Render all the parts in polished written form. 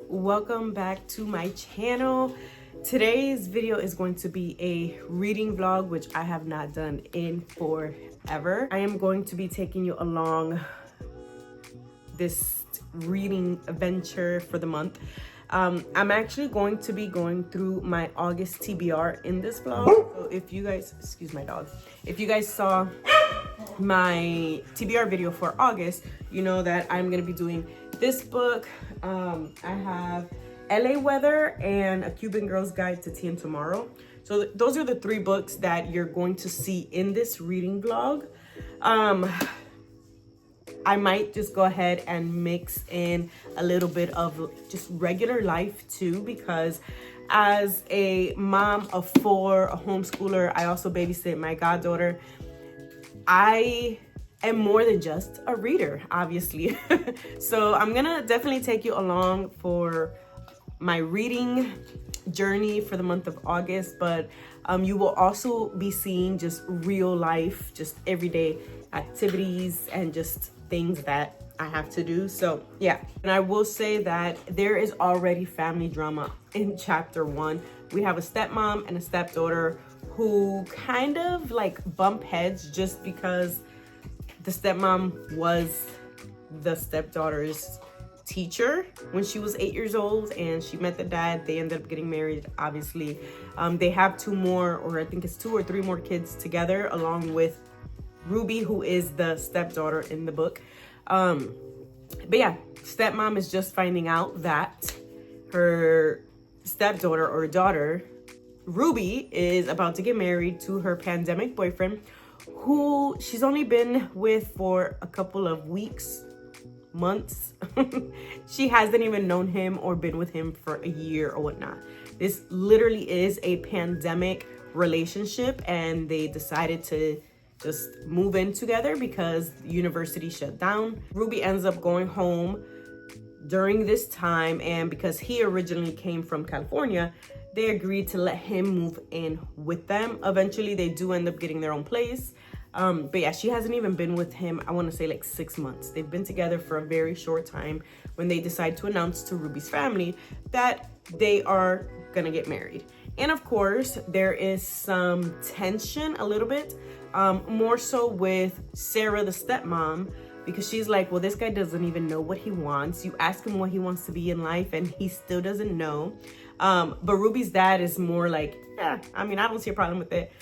welcome back to my channel. Today's video is going to be a reading vlog, which I have not done in forever. I am going to be taking you along this reading adventure for the month. I'm actually going to be going through my August TBR in this vlog. So if you guys, excuse my dog, if you guys saw my TBR video for August, you know that I'm gonna be doing this book. I have LA Weather and A Cuban Girl's Guide to Tea and Tomorrow. So those are the three books that you're going to see in this reading vlog. I might just go ahead and mix in a little bit of just regular life too, because as a mom of four, a homeschooler, I also babysit my goddaughter. I am more than just a reader, obviously. So I'm gonna definitely take you along for my reading journey for the month of August, but you will also be seeing just real life, just everyday activities and just things that I have to do. So yeah, and I will say that there is already family drama in chapter 1. We have a stepmom and a stepdaughter who kind of like bump heads just because the stepmom was the stepdaughter's teacher when she was 8 years old, and she met the dad. They ended up getting married, obviously. They have 2 more, or I think it's 2 or 3 more kids together, along with Ruby, who is the stepdaughter in the book. But yeah, stepmom is just finding out that her stepdaughter or daughter, Ruby, is about to get married to her pandemic boyfriend, who she's only been with for a couple of weeks, months. She hasn't even known him or been with him for a year or whatnot. This literally is a pandemic relationship, and they decided to just move in together because university shut down. Ruby ends up going home during this time, and because he originally came from California, they agreed to let him move in with them. Eventually they do end up getting their own place. But yeah, she hasn't even been with him, I want to say like 6 months. They've been together for a very short time when they decide to announce to Ruby's family that they are gonna get married. And of course, there is some tension a little bit, more so with Sarah, the stepmom, because she's like, well, this guy doesn't even know what he wants. You ask him what he wants to be in life and he still doesn't know. But Ruby's dad is more like, yeah, I mean, I don't see a problem with it.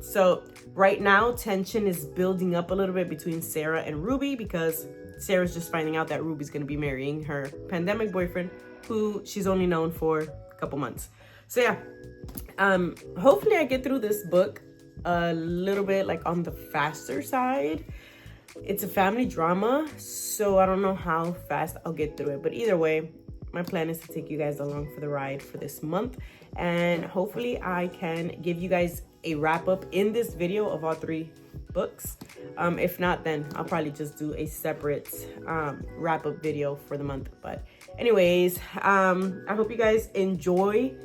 So right now, tension is building up a little bit between Sarah and Ruby, because Sarah's just finding out that Ruby's going to be marrying her pandemic boyfriend, who she's only known for a couple months. So yeah, hopefully I get through this book a little bit like on the faster side. It's a family drama, so I don't know how fast I'll get through it, but either way, my plan is to take you guys along for the ride for this month, and hopefully I can give you guys a wrap up in this video of all 3 books. If not, then I'll probably just do a separate wrap up video for the month. But anyways, I hope you guys enjoy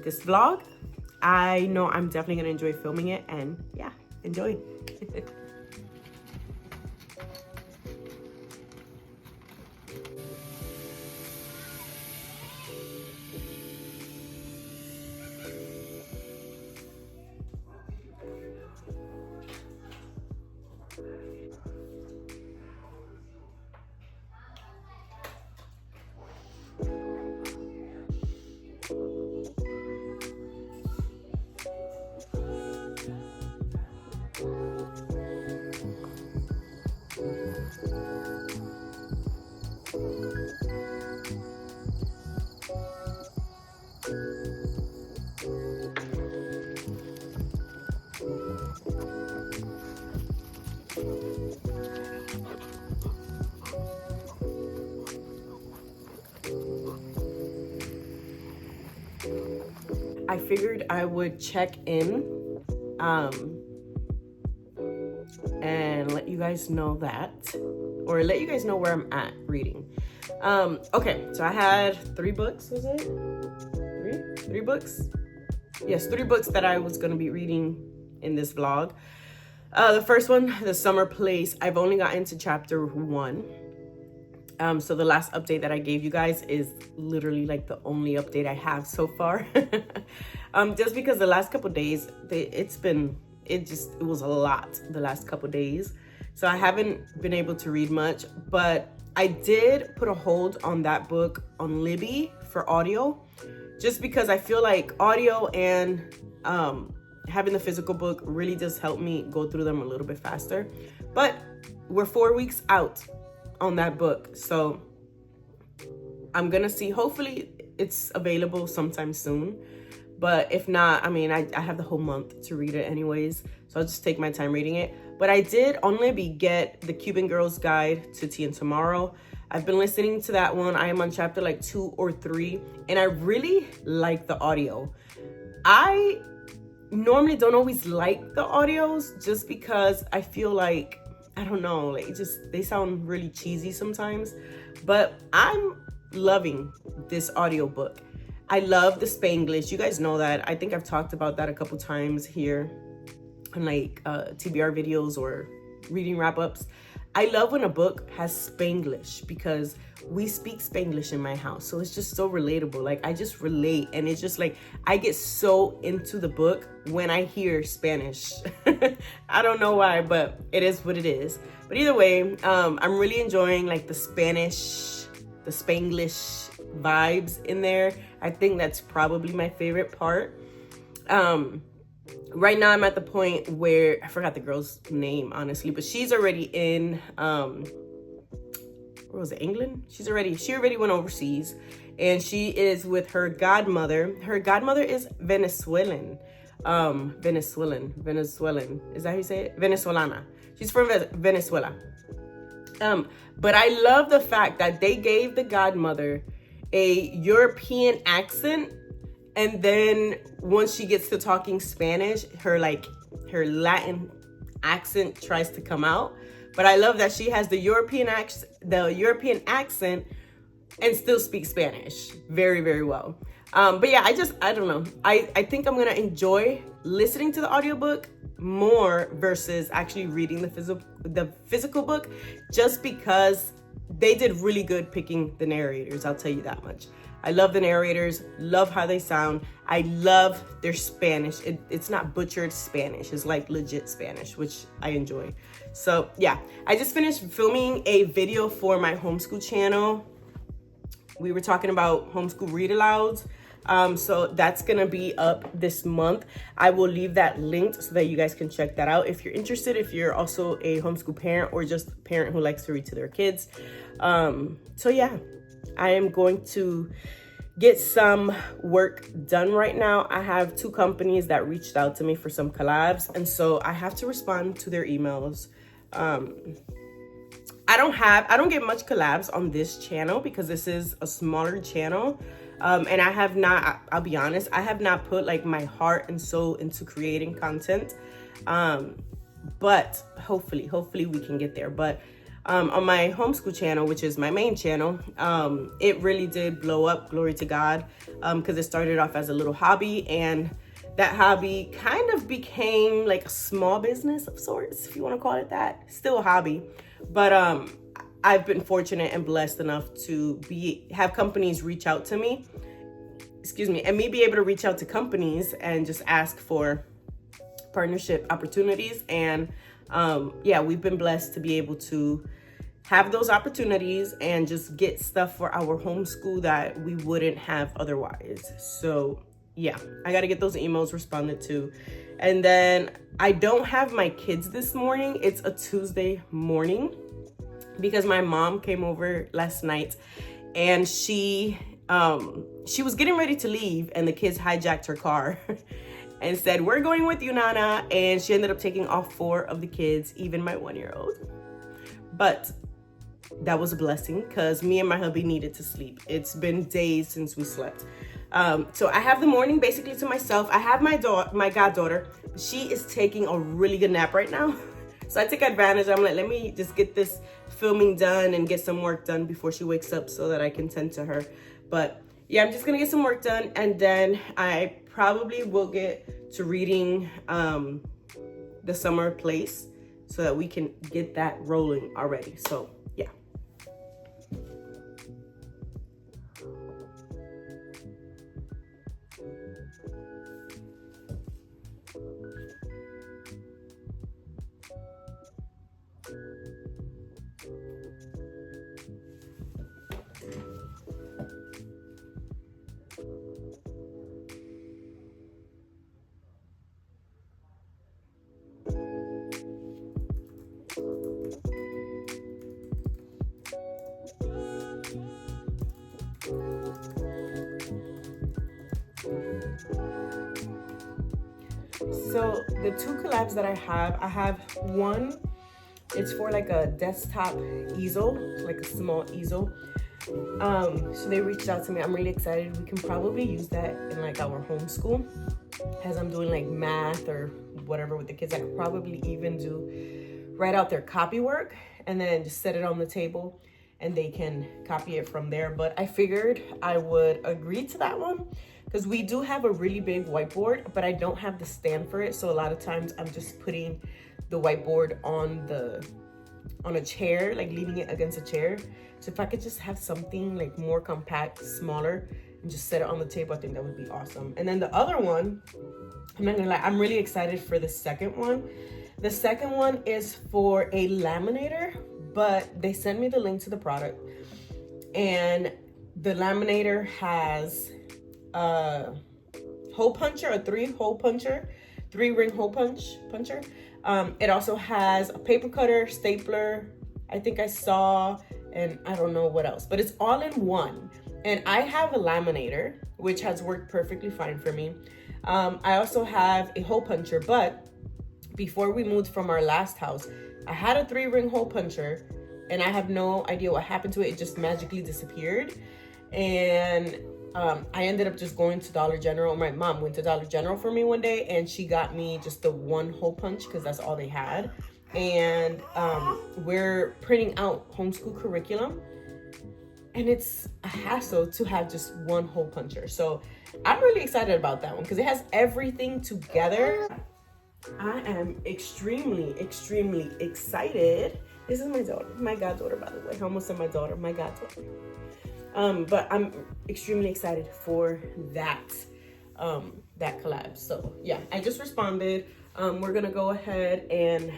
this vlog. I know I'm definitely gonna enjoy filming it, and yeah, enjoy. I figured I would check in and let you guys know that, or let you guys know where I'm at reading. Okay, so I had 3 books, was it? 3 books? Yes, 3 books that I was gonna be reading in this vlog. The first one, The Summer Place, I've only gotten to chapter 1. So the last update that I gave you guys is literally like the only update I have so far. Just because the last couple days, it was a lot the last couple days. So I haven't been able to read much, but I did put a hold on that book on Libby for audio, just because I feel like audio and having the physical book really does help me go through them a little bit faster. But we're 4 weeks out on that book, so I'm gonna see. Hopefully it's available sometime soon, but if not, I mean, I have the whole month to read it anyways, so I'll just take my time reading it. But I did on Libby get the Cuban Girl's Guide to Tea and Tomorrow. I've been listening to that one. I am on chapter like 2 or 3, and I really like the audio. I normally don't always like the audios just because I feel like, I don't know, like they sound really cheesy sometimes, but I'm loving this audiobook. I love the Spanglish. You guys know that. I think I've talked about that a couple times here on like TBR videos or reading wrap-ups. I love when a book has Spanglish because we speak Spanglish in my house. So it's just so relatable. Like I just relate, and it's just like I get so into the book when I hear Spanish. I don't know why, but it is what it is. But either way, I'm really enjoying like the Spanglish vibes in there. I think that's probably my favorite part. Right now I'm at the point where I forgot the girl's name, honestly, but she's already in where was it, England? She already went overseas, and she is with her godmother. Her godmother is Venezuelan. Venezuelan. Is that how you say it? Venezolana. She's from Venezuela. But I love the fact that they gave the godmother a European accent, and then once she gets to talking Spanish, her Latin accent tries to come out. But I love that she has the European accent and still speaks Spanish very, very well. But yeah, I don't know. I think I'm gonna enjoy listening to the audiobook more versus actually reading the physical book, just because they did really good picking the narrators. I'll tell you that much. I love the narrators, love how they sound. I love their Spanish. It's not butchered Spanish. It's like legit Spanish, which I enjoy. So yeah, I just finished filming a video for my homeschool channel. We were talking about homeschool read alouds. So that's gonna be up this month. I will leave that linked so that you guys can check that out if you're interested, if you're also a homeschool parent or just a parent who likes to read to their kids. So yeah, I am going to get some work done right now. I have 2 companies that reached out to me for some collabs, and so I have to respond to their emails. I don't get much collabs on this channel because this is a smaller channel. And I have not, I'll be honest, I have not put like my heart and soul into creating content. But hopefully we can get there. But on my homeschool channel, which is my main channel, it really did blow up, glory to God, because it started off as a little hobby, and that hobby kind of became like a small business of sorts, if you want to call it that. Still a hobby, but I've been fortunate and blessed enough to have companies reach out to me, and me be able to reach out to companies and just ask for partnership opportunities. And yeah, we've been blessed to be able to have those opportunities and just get stuff for our homeschool that we wouldn't have otherwise. So yeah, I got to get those emails responded to. And then I don't have my kids this morning. It's a Tuesday morning because my mom came over last night, and she was getting ready to leave, and the kids hijacked her car and said, "We're going with you, Nana." And she ended up taking all 4 of the kids, even my 1-year-old. But that was a blessing because me and my hubby needed to sleep. It's been days since we slept. So I have the morning basically to myself. I have my goddaughter. She is taking a really good nap right now. So I took advantage. I'm like, let me just get this filming done and get some work done before she wakes up so that I can tend to her. But yeah, I'm just gonna get some work done, and then I probably will get to reading The Summer Place so that we can get that rolling already. So yeah. So the two collabs that I have one, it's for like a desktop easel, like a small easel. So they reached out to me. I'm really excited. We can probably use that in like our homeschool, as I'm doing like math or whatever with the kids. I could probably even write out their copy work and then just set it on the table and they can copy it from there. But I figured I would agree to that one because we do have a really big whiteboard, but I don't have the stand for it. So a lot of times I'm just putting the whiteboard on a chair, like leaning it against a chair. So if I could just have something like more compact, smaller, and just set it on the table, I think that would be awesome. And then the other one, I'm not gonna lie, I'm really excited for the second one. The second one is for a laminator, but they sent me the link to the product. And the laminator has a hole puncher, a 3-hole puncher, 3-ring hole puncher. It also has a paper cutter, stapler, I think I saw, and I don't know what else, but it's all in one. And I have a laminator, which has worked perfectly fine for me. I also have a hole puncher, but before we moved from our last house, I had a 3-ring hole puncher and I have no idea what happened to it. It just magically disappeared. And I ended up just going to Dollar General. My mom went to Dollar General for me one day and she got me just the 1 hole punch because that's all they had. And we're printing out homeschool curriculum and it's a hassle to have just 1 hole puncher. So I'm really excited about that one because it has everything together. I am extremely excited. This is my daughter, my goddaughter, by the way. I almost said my daughter, my goddaughter. But I'm extremely excited for that collab. So yeah, I just responded. We're gonna go ahead and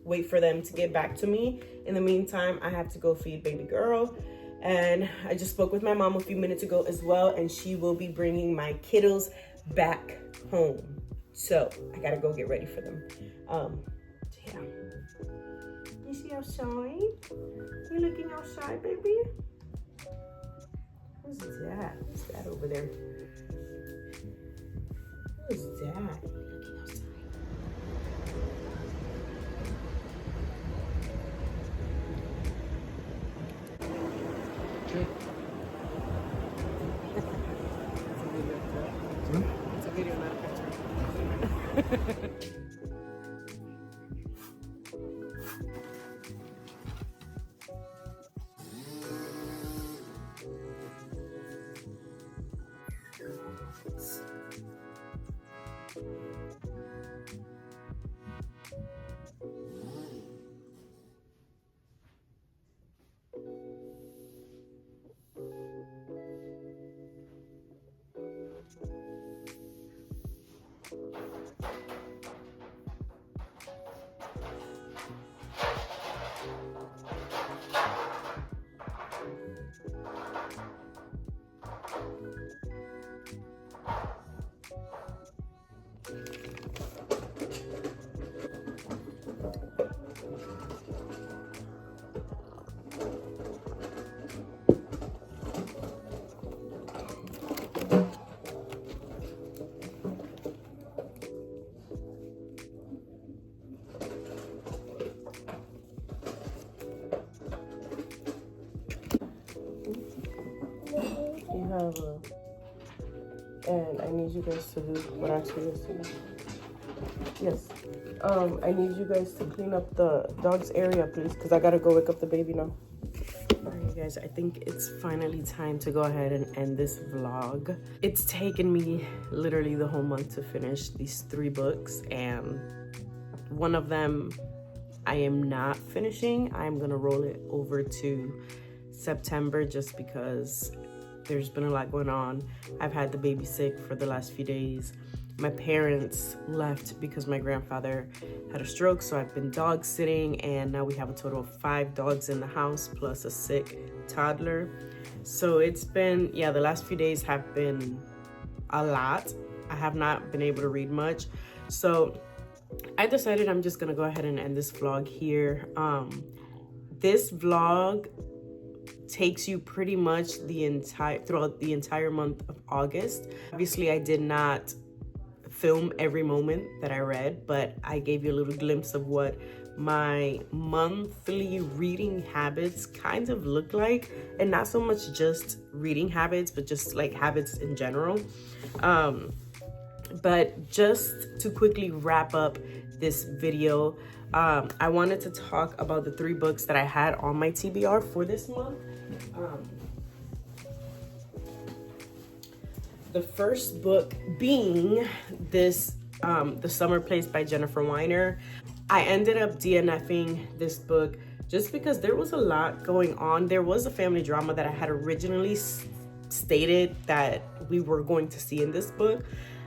wait for them to get back to me. In the meantime, I have to go feed baby girl. And I just spoke with my mom a few minutes ago as well, and she will be bringing my kiddos back home. So I gotta go get ready for them. Yeah. You see outside? You looking outside, baby? Who's that? Who's that over there? Who's that? Looking outside. It's a video, not a picture. And I need you guys to do what I asked you guys to do. Yes. I need you guys to clean up the dog's area, please, because I gotta go wake up the baby now. Alright, guys, I think it's finally time to go ahead and end this vlog. It's taken me literally the whole month to finish these 3 books, and one of them I am not finishing. I'm gonna roll it over to September just because there's been a lot going on. I've had the baby sick for the last few days. My parents left because my grandfather had a stroke, so I've been dog sitting, and now we have a total of 5 dogs in the house plus a sick toddler. So it's been, yeah, the last few days have been a lot. I have not been able to read much. So I decided I'm just gonna go ahead and end this vlog here. This vlog takes you pretty much throughout the entire month of August. Obviously, I did not film every moment that I read, but I gave you a little glimpse of what my monthly reading habits kind of look like, and not so much just reading habits, but just like habits in general. But just to quickly wrap up this video, I wanted to talk about the 3 books that I had on my TBR for this month. The first book being this, The Summer Place by Jennifer Weiner. I ended up DNFing this book just because there was a lot going on. There was a family drama that I had originally stated that we were going to see in this book.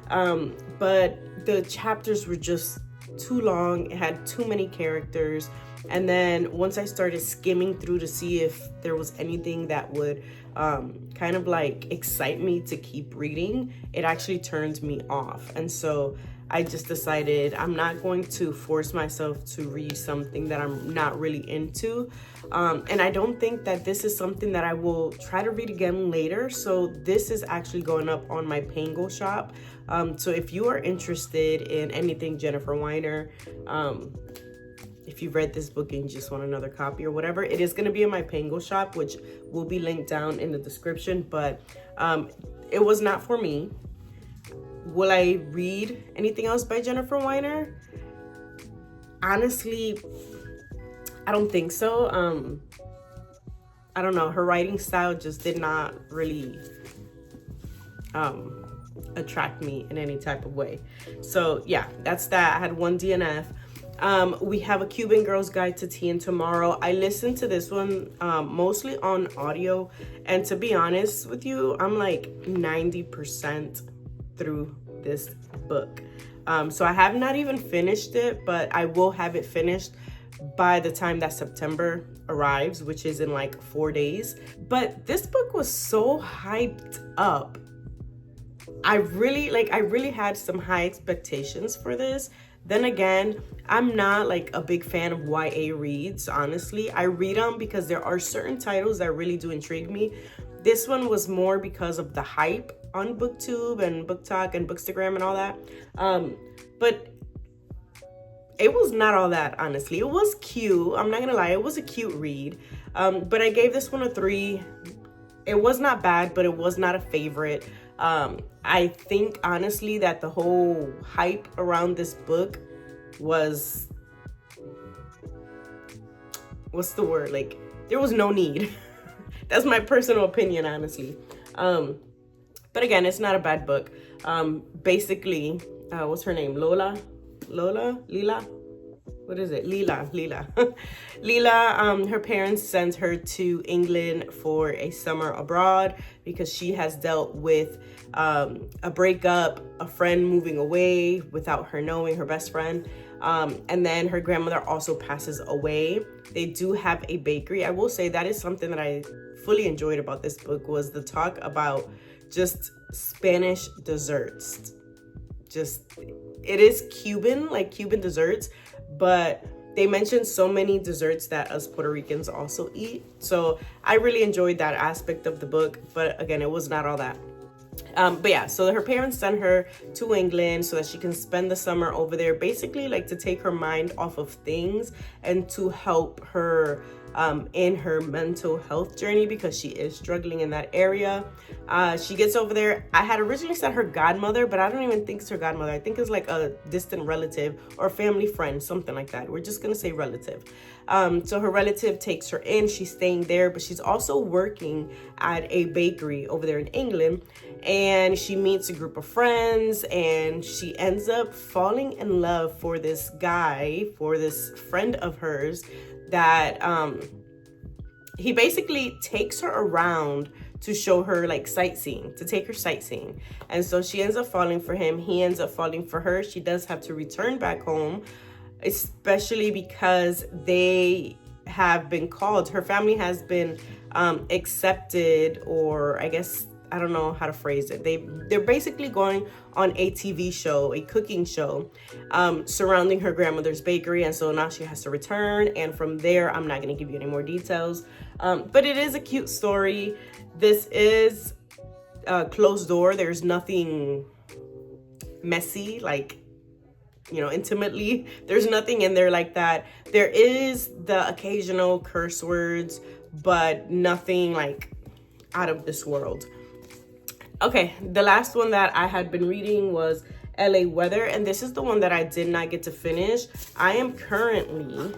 But the chapters were just too long. It had too many characters. And then once I started skimming through to see if there was anything that would kind of like excite me to keep reading, it actually turned me off. And so I just decided I'm not going to force myself to read something that I'm not really into. And I don't think that this is something that I will try to read again later. So this is actually going up on my Pango shop. So if you are interested in anything Jennifer Weiner, if you've read this book and you just want another copy or whatever, it is going to be in my Pango shop, which will be linked down in the description. But it was not for me. Will I read anything else by Jennifer Weiner? Honestly, I don't think so. I don't know. Her writing style just did not really attract me in any type of way. So yeah, that's that. I had 1 DNF. We have a Cuban Girl's Guide to Tea and Tomorrow. I listened to this one mostly on audio, and to be honest with you, I'm like 90% through this book. So I have not even finished it, but I will have it finished by the time that September arrives, which is in like 4 days. But this book was so hyped up. I really had some high expectations for this. Then again, I'm not like a big fan of YA reads, honestly. I read them because there are certain titles that really do intrigue me. This one was more because of the hype on Booktube and BookTok and Bookstagram and all that. But it was not all that, honestly. It was cute. I'm not gonna lie, it was a cute read. But I gave this one a 3. It was not bad, but it was not a favorite. I think honestly that the whole hype around this book was, what's the word? Like, there was no need. That's my personal opinion, honestly. But again, it's not a bad book. Basically, what's her name? Lila? What is it? Lila. Lila, her parents sent her to England for a summer abroad because she has dealt with a breakup, a friend moving away without her knowing, her best friend. And then her grandmother also passes away. They do have a bakery. I will say that is something that I fully enjoyed about this book, was the talk about just Spanish desserts. It is Cuban, like Cuban desserts, but they mentioned so many desserts that us Puerto Ricans also eat. So I really enjoyed that aspect of the book, but again, it was not all that. But yeah, so her parents sent her to England so that she can spend the summer over there, basically like to take her mind off of things and to help her in her mental health journey, because she is struggling in that area. She gets over there. I had originally said her godmother, but I don't even think it's her godmother. I think it's like a distant relative or family friend, something like that. We're just gonna say relative. So her relative takes her in. She's staying there, but she's also working at a bakery over there in England. And she meets a group of friends, and she ends up falling in love for this guy, for this friend of hers, that he basically takes her around to show her like sightseeing, to take her sightseeing. And so she ends up falling for him. He ends up falling for her. She does have to return back home, especially because they have been called. Her family has been accepted, or I guess, I don't know how to phrase it. They're basically going on a TV show, a cooking show, surrounding her grandmother's bakery. And so now she has to return. And from there, I'm not going to give you any more details. But it is a cute story. This is closed door. There's nothing messy, like, you know, intimately. There's nothing in there like that. There is the occasional curse words, but nothing like out of this world. Okay, the last one that I had been reading was LA Weather, and this is the one that I did not get to finish. I am currently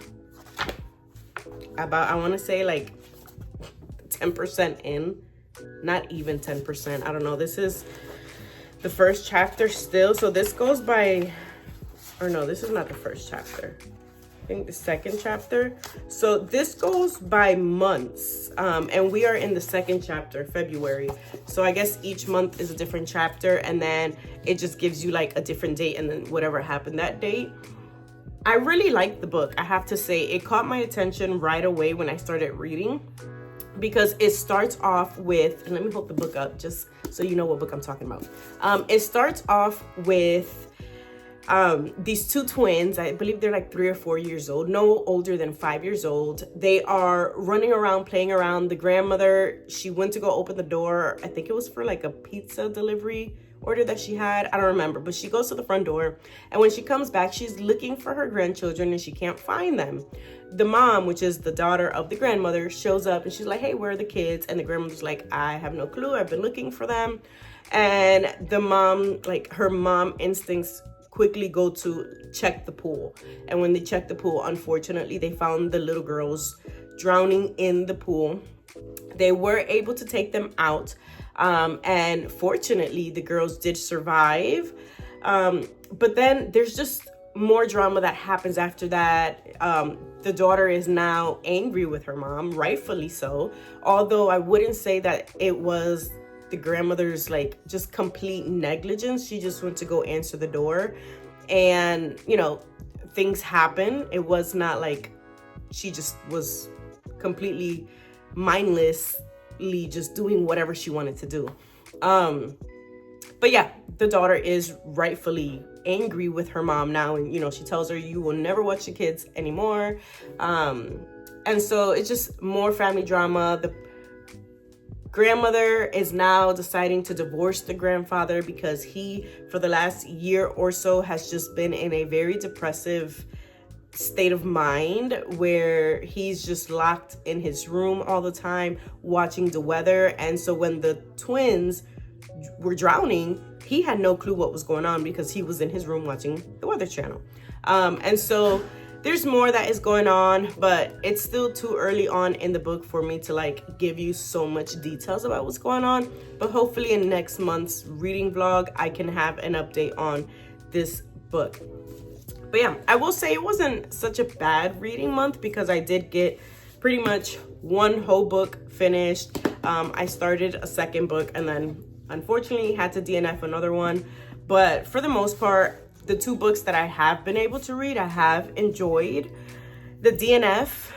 about, I want to say like 10% in, not even 10%. I don't know. This is the first chapter still. So this goes by, or no, this is not the first chapter. I think the second chapter. So this goes by months, and we are in the second chapter, February. So I guess each month is a different chapter, and then it just gives you like a different date and then whatever happened that date. I really liked the book. I have to say, it caught my attention right away when I started reading, because it starts off with, and let me hold the book up just so you know what book I'm talking about. It starts off with these two twins. I believe they're like 3 or 4 years old, no older than 5 years old. They are running around, playing around. The grandmother, she went to go open the door. I think it was for like a pizza delivery order that she had. I don't remember, but she goes to the front door, and when she comes back, she's looking for her grandchildren and she can't find them. The mom, which is the daughter of the grandmother, shows up and she's like, hey, where are the kids? And the grandmother's like, I have no clue. I've been looking for them. And the mom, like her mom instincts quickly go to check the pool. And when they check the pool, unfortunately, they found the little girls drowning in the pool. They were able to take them out. And fortunately, the girls did survive. But then there's just more drama that happens after that. The daughter is now angry with her mom, rightfully so. Although I wouldn't say that it was the grandmother's like just complete negligence. She just went to go answer the door, and you know, things happen. It was not like she just was completely mindlessly just doing whatever she wanted to do. But yeah, the daughter is rightfully angry with her mom now, and you know, she tells her, you will never watch the kids anymore. And so it's just more family drama. The grandmother is now deciding to divorce the grandfather because he, for the last year or so, has just been in a very depressive state of mind where he's just locked in his room all the time watching the weather. And so when the twins were drowning, he had no clue what was going on because he was in his room watching the Weather Channel. And so there's more that is going on, but it's still too early on in the book for me to like give you so much details about what's going on. But hopefully in next month's reading vlog, I can have an update on this book. But yeah, I will say it wasn't such a bad reading month because I did get pretty much one whole book finished. I started a second book and then unfortunately had to DNF another one. But for the most part, the two books that I have been able to read, I have enjoyed. The DNF,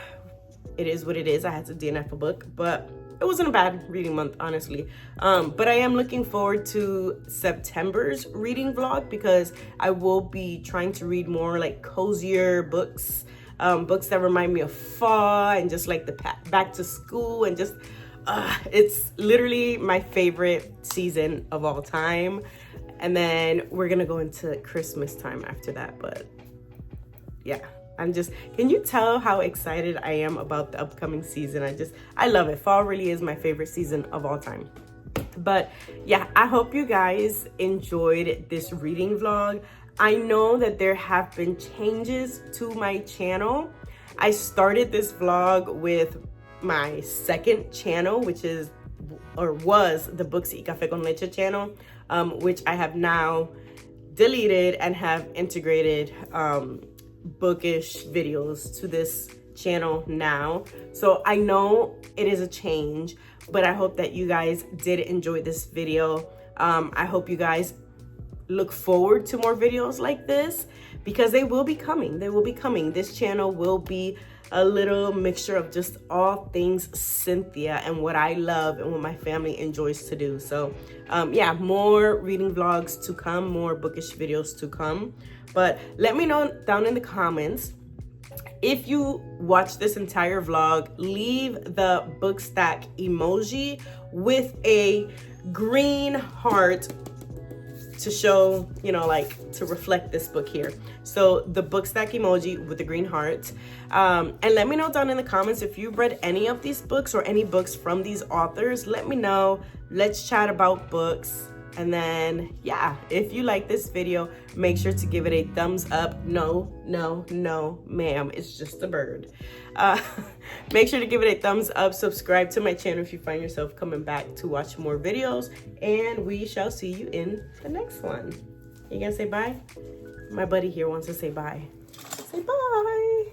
it is what it is. I had to DNF a book, but it wasn't a bad reading month, honestly. But I am looking forward to September's reading vlog because I will be trying to read more like cozier books, books that remind me of fall and just like the back to school, and just it's literally my favorite season of all time. And then we're gonna go into Christmas time after that. But yeah, can you tell how excited I am about the upcoming season? I love it. Fall really is my favorite season of all time. But yeah, I hope you guys enjoyed this reading vlog. I know that there have been changes to my channel. I started this vlog with my second channel, which is or was the Books y Café con Leche channel, which I have now deleted and have integrated bookish videos to this channel now. So I know it is a change, but I hope that you guys did enjoy this video. I hope you guys look forward to more videos like this because they will be coming. This channel will be a little mixture of just all things Cynthia and what I love and what my family enjoys to do. So yeah, more reading vlogs to come, more bookish videos to come. But let me know down in the comments if you watch this entire vlog. Leave the book stack emoji with a green heart to show, you know, like to reflect this book here. So the book stack emoji with the green heart. And let me know down in the comments if you've read any of these books or any books from these authors. Let me know. Let's chat about books. And then, yeah, if you like this video, make sure to give it a thumbs up. No, ma'am, it's just a bird. Make sure to give it a thumbs up. Subscribe to my channel if you find yourself coming back to watch more videos. And we shall see you in the next one. You gonna say bye? My buddy here wants to say bye. Say bye.